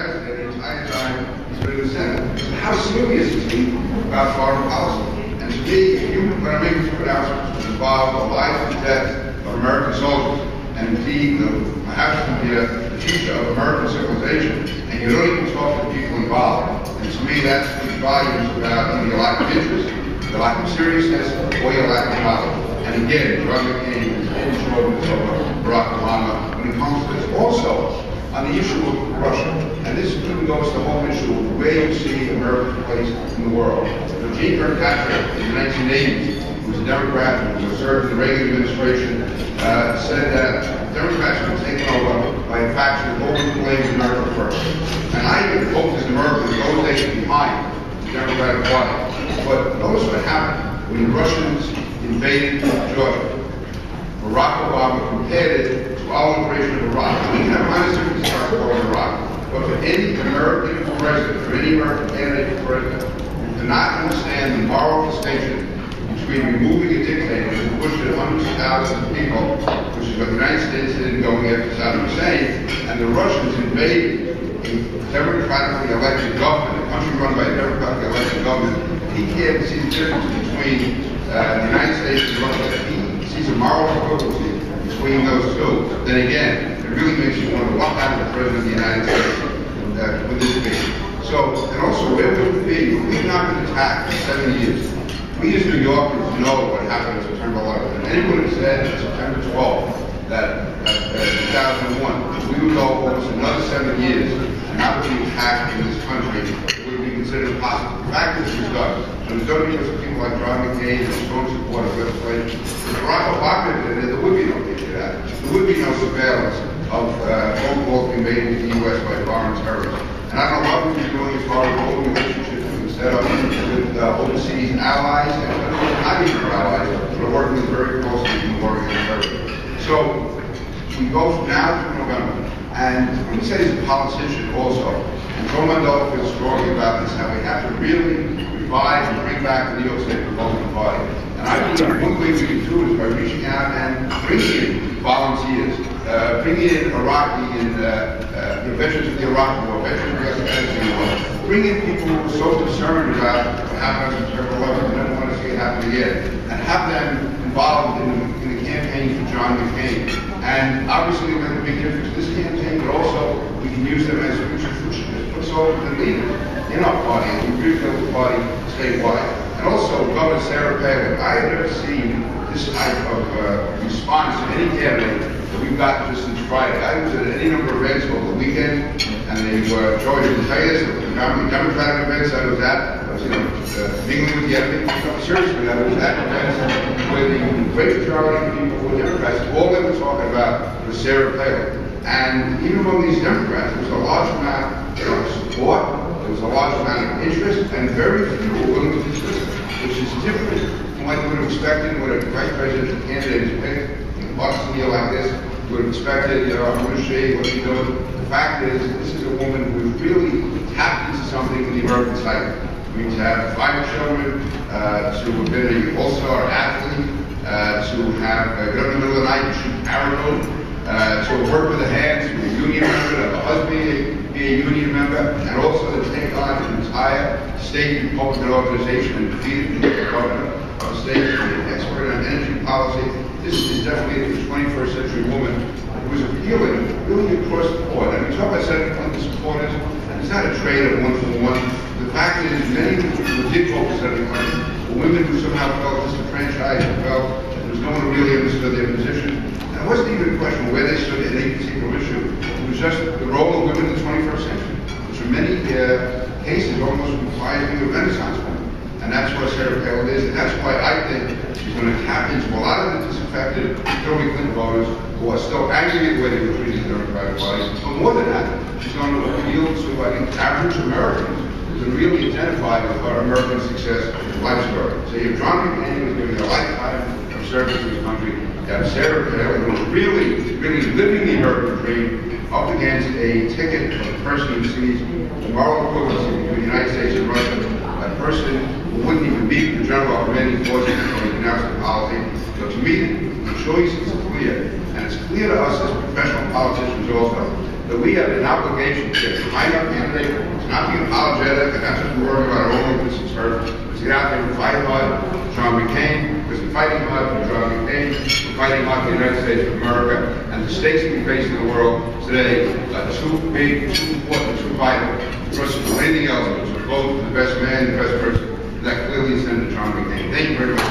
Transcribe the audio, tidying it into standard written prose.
president the entire time he's been in the Senate. So how serious is he about foreign policy? And to me, if you, when I make these pronouncements, which involve the life and death of American soldiers, and indeed, perhaps the future of American civilization, and you don't even talk to the people involved, and to me that speaks volumes about either your lack of interest, your lack of seriousness, or your lack of knowledge. And again, John McCain is always shoulders over Barack Obama when it comes to this. Also, on the issue of Russia, and this even goes to the whole issue of where you see America's place in the world. Gene Kirkpatrick in the 1980s, who was a Democrat who served in the Reagan administration, said that Democrats were taken over by a faction who always blamed America first. And I even hoped as an American that those days behind the Democratic Party. But notice what happened when the Russians invaded Georgia. Barack Obama compared it to our invasion of Iraq. We can have minor sympathy for Iraq, but for any American president, or any American candidate for president, who cannot understand the moral distinction between removing a dictator who pushed at hundreds of thousands of people, which is what the United States did going after Saddam Hussein, and the Russians invaded a democratically elected government, a country run by a democratically elected government. He can't see the difference between the United States and Russia. He sees a moral equivalency between those two. Then again, it really makes you wonder what happened to the President of the United States with this case. So, and also, where would we be? We've not been attacked for 7 years. We as New Yorkers know what happened on September 11th. And anyone who said on September 12th that 2001, we would go almost another 7 years and not be attacked in this country, it would be considered impossible. The fact is, it was done. It was done because of people like John McCain and strong support of legislation. If Barack Obama did it, there would be no need for that. There would be no surveillance of phone calls being made into the U.S. by foreign terrorists. And I don't know what we'd be doing as far as building relationships instead of with overseas allies and not even our allies, but working very closely in the war against terrorism. So we go from now to November, and let me say as a politician also, and Joe Mandela feels strongly about this, how we have to really revive and bring back the New York State Republican Party. And I believe one way we can do it is by reaching out and bringing in volunteers, bringing in Iraqi and veterans of the Iraq War, veterans of the Afghanistan War, bring in people who are so concerned about what happened on September 11th and don't want to see it happen again, and have them involved in the campaign for John McCain. And obviously we make a big difference in this campaign, but also we can use them as future the leaders in our party, and we rebuild the party statewide. And also Governor Sarah Palin. I have never seen this type of response to any candidate that we've got just since Friday. I was at any number of events over the weekend, and they were, Joey didn't tell you this, the Democratic events I was at, I was mingling with the enemy. No, seriously, I was at events where the great majority of people were Democrats. All they were talking about was Sarah Palin. And even among these Democrats, there was a large amount of support, there was a large amount of interest, and very few were willing to discuss it, which is different from what you would have expected when a vice presidential candidate is picked in a partisan deal like this. You would have expected, I'm going to shave, what are you doing? The fact is, this is a woman who really tapped into something in the American psyche. We have 5 children, who have been an all-star athlete, to have get up in the middle of the night and shoot arrows, to work with the hands, to be a union member, to have a husband be a union member, and also to take on an entire state Republican organization and defeat the governor of the state to be an expert on energy policy. This is definitely a 21st century woman who is appealing really across the board. And we talk about Senator Clinton supporters, and it's not a trade of one for one. The fact is, many people who did vote for Senator Clinton were women who somehow felt disenfranchised and felt that there was no one who really understood their position. And it wasn't even a question of where they stood in any particular issue. It was just the role of women in the 21st century, which in many cases almost requires being a Renaissance woman. And that's what Sarah Palin is, and that's why I think she's going to tap into a lot of the disaffected Hillary Clinton voters who are still angry at the way they were treated in the Democratic Party. But more than that, she's going to appeal to, I think, average Americans who can really identify with our American success life story. So you have John McCain, who's giving a lifetime of service to the country. You have Sarah Palin, who's really living the American dream, up against a ticket of a person who sees the moral equivalency between the United States and Russia, a person who wouldn't even beat the general commanding forces when he announced the policy. So to me, the choice is clear, and it's clear to us as professional politicians also that we have an obligation to get behind our candidate, to not be apologetic, and not just worry about our own interests and turf, but to get out there and fight hard for John McCain, because we're fighting hard for John McCain, we're fighting hard for the United States of America, and the stakes we face in the world today are too big, too important, too vital for us to do anything else but to vote for the best man, the best person, and that clearly is Senator John McCain. Thank you very much.